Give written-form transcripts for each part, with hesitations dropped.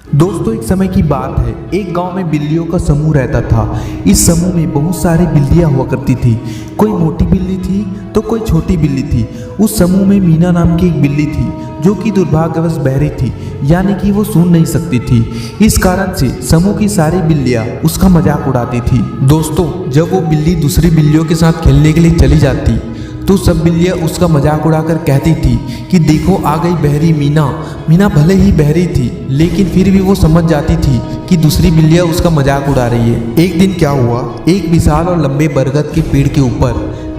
दोस्तों, एक समय की बात है। एक गांव में बिल्लियों का समूह रहता था। इस समूह में बहुत सारी बिल्लियां हुआ करती थी। कोई मोटी बिल्ली थी तो कोई छोटी बिल्ली थी। उस समूह में मीना नाम की एक बिल्ली थी जो कि दुर्भाग्यवश बहरी थी, यानी कि वो सुन नहीं सकती थी। इस कारण से समूह की सारी बिल्लियां उसका मजाक उड़ाती थी। दोस्तों, जब वो बिल्ली दूसरी बिल्लियों के साथ खेलने के लिए चली जाती तो सब बिल्लियां उसका मजाक उड़ाकर कहती थी कि देखो आ गई बहरी मीना। मीना भले ही बहरी थी, लेकिन फिर भी वो समझ जाती थी कि दूसरी बिल्लियां उसका मजाक उड़ा रही है। एक दिन क्या हुआ, एक विशाल और लंबे बरगद के पेड़ के ऊपर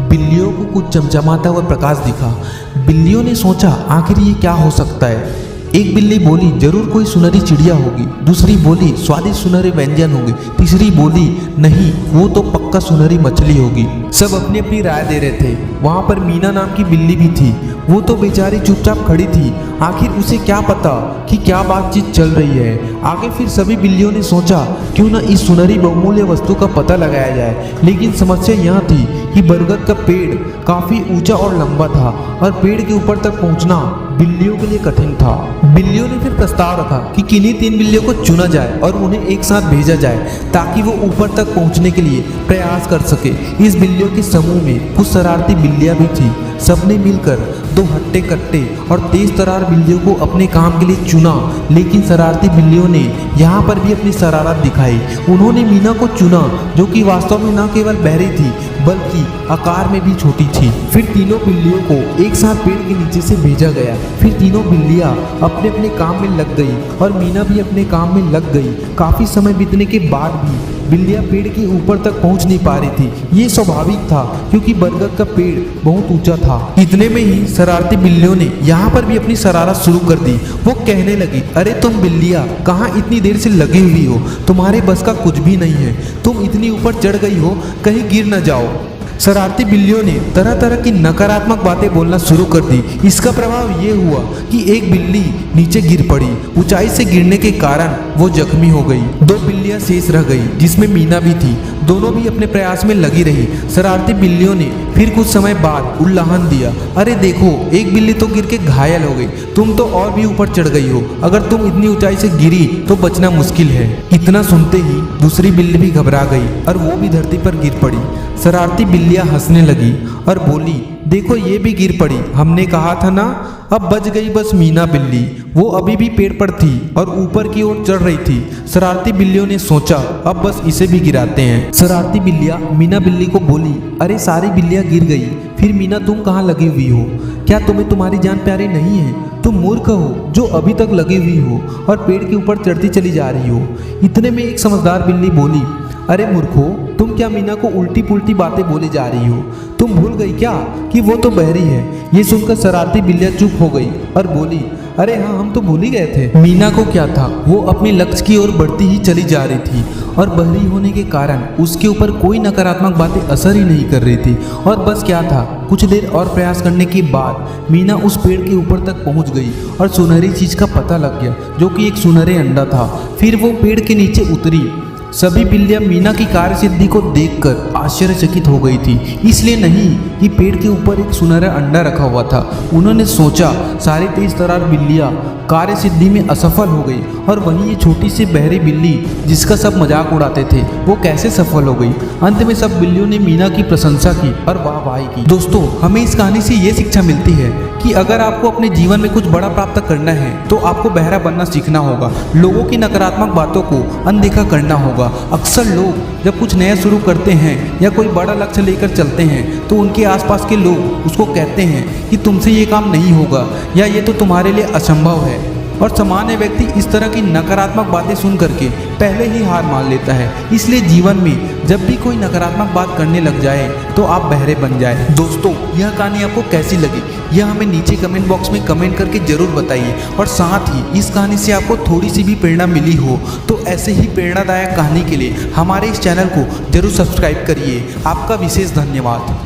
बिल्लियों को कुछ चमचमाता हुआ प्रकाश दिखा। बिल्लियों ने सोचा आखिर ये क्या हो सकता है। एक बिल्ली बोली जरूर कोई सुनहरी चिड़िया होगी, दूसरी बोली स्वादिष्ट सुनहरे व्यंजन होंगे, तीसरी बोली नहीं वो तो पक्का सुनहरी मछली होगी। सब अपनी अपनी राय दे रहे थे। वहां पर मीना नाम की बिल्ली भी थी। वो तो बेचारी चुपचाप खड़ी थी। आखिर उसे क्या पता कि क्या बातचीत चल रही है। आगे फिर सभी बिल्लियों ने सोचा क्यों न इस सुनहरी बहुमूल्य वस्तु का पता लगाया जाए। लेकिन समस्या यह थी कि बरगद का पेड़ काफी ऊंचा और लंबा था और पेड़ के ऊपर तक पहुंचना बिल्लियों के लिए कठिन था। बिल्लियों ने फिर प्रस्ताव रखा कि किन्हीं 3 बिल्लियों को चुना जाए और उन्हें एक साथ भेजा जाए ताकि वो ऊपर तक पहुंचने के लिए प्रयास कर सके। इस बिल्लियों के समूह में कुछ शरारती बिल्लियां भी थी। सबने मिलकर 2 हट्टे कट्टे और तेज तरार बिल्लियों को अपने काम के लिए चुना। लेकिन शरारती बिल्लियों ने यहाँ पर भी अपनी शरारत दिखाई। उन्होंने मीना को चुना जो कि वास्तव में न केवल बहरी थी बल्कि आकार में भी छोटी थी। फिर तीनों बिल्लियों को एक साथ पेड़ के नीचे से भेजा गया। फिर तीनों बिल्लियां अपने अपने काम में लग गई और मीना भी अपने काम में लग गई। काफी समय बीतने के बाद भी बिल्लियां पेड़ के ऊपर तक पहुंच नहीं पा रही थी। ये स्वाभाविक था क्योंकि बरगद का पेड़ बहुत ऊंचा था। इतने में ही शरारती बिल्लियों ने यहाँ पर भी अपनी शरारत शुरू कर दी। वो कहने लगी अरे तुम बिल्लियां कहाँ इतनी देर से लगी हुई हो, तुम्हारे बस का कुछ भी नहीं है। तुम इतनी ऊपर चढ़ गई हो कहीं गिर न जाओ। शरारती बिल्लियों ने तरह तरह की नकारात्मक बातें बोलना शुरू कर दी। इसका प्रभाव ये हुआ कि एक बिल्ली नीचे गिर पड़ी। ऊंचाई से गिरने के कारण वो जख्मी हो गई। 2 बिल्लियां शेष रह गई जिसमें मीना भी थी। दोनों भी अपने प्रयास में लगी रही। शरारती बिल्लियों ने फिर कुछ समय बाद उल्लाहन दिया अरे देखो एक बिल्ली तो गिर के घायल हो गई, तुम तो और भी ऊपर चढ़ गई हो। अगर तुम इतनी ऊंचाई से गिरी तो बचना मुश्किल है। इतना सुनते ही दूसरी बिल्ली भी घबरा गई और वो भी धरती पर गिर पड़ी। शरारती बिल्लियां हंसने लगी और बोली देखो ये भी गिर पड़ी, हमने कहा था ना। अब बच गई बस मीना बिल्ली। वो अभी भी पेड़ पर थी और ऊपर की ओर चढ़ रही थी। शरारती बिल्लियों ने सोचा अब बस इसे भी गिराते हैं। शरारती बिल्लियां मीना बिल्ली को बोली अरे सारी बिल्लियां गिर गई, फिर मीना तुम कहाँ लगी हुई हो? क्या तुम्हें तुम्हारी जान प्यारी नहीं है? तुम मूर्ख हो जो अभी तक लगी हुई हो और पेड़ के ऊपर चढ़ती चली जा रही हो। इतने में एक समझदार बिल्ली बोली अरे मूर्खो, तुम क्या मीना को उल्टी पुल्टी बातें बोले जा रही हो? तुम भूल गई क्या कि वो तो बहरी है? ये सुनकर शरारती बिल्लियां चुप हो गई और बोली अरे हाँ हम तो भूल ही गए थे। मीना को क्या था, वो अपने लक्ष्य की ओर बढ़ती ही चली जा रही थी और बहरी होने के कारण उसके ऊपर कोई नकारात्मक बातें असर ही नहीं कर रही थी। और बस क्या था, कुछ देर और प्रयास करने के बाद मीना उस पेड़ के ऊपर तक पहुंच गई और सुनहरी चीज का पता लग गया जो कि एक सुनहरे अंडा था। फिर वो पेड़ के नीचे उतरी। सभी बिल्लियां मीना की कार्यसिद्धि को देखकर आश्चर्यचकित हो गई थी, इसलिए नहीं कि पेड़ के ऊपर एक सुनहरा अंडा रखा हुआ था। उन्होंने सोचा सारी तेज तरार बिल्लियां कार्यसिद्धि में असफल हो गई और वहीं ये छोटी सी बहरी बिल्ली जिसका सब मजाक उड़ाते थे वो कैसे सफल हो गई। अंत में सब बिल्लियों ने मीना की प्रशंसा की और वाहवाही की। दोस्तों, हमें इस कहानी से ये शिक्षा मिलती है कि अगर आपको अपने जीवन में कुछ बड़ा प्राप्त करना है तो आपको बहरा बनना सीखना होगा। लोगों की नकारात्मक बातों को अनदेखा करना होगा। अक्सर लोग जब कुछ नया शुरू करते हैं या कोई बड़ा लक्ष्य लेकर चलते हैं तो उनके आसपास के लोग उसको कहते हैं कि तुमसे ये काम नहीं होगा या ये तो तुम्हारे लिए असंभव है। और सामान्य व्यक्ति इस तरह की नकारात्मक बातें सुन करके पहले ही हार मान लेता है। इसलिए जीवन में जब भी कोई नकारात्मक बात करने लग जाए तो आप बहरे बन जाए। दोस्तों, यह कहानी आपको कैसी लगी यह हमें नीचे कमेंट बॉक्स में कमेंट करके जरूर बताइए। और साथ ही इस कहानी से आपको थोड़ी सी भी प्रेरणा मिली हो तो ऐसे ही प्रेरणादायक कहानी के लिए हमारे इस चैनल को जरूर सब्सक्राइब करिए। आपका विशेष धन्यवाद।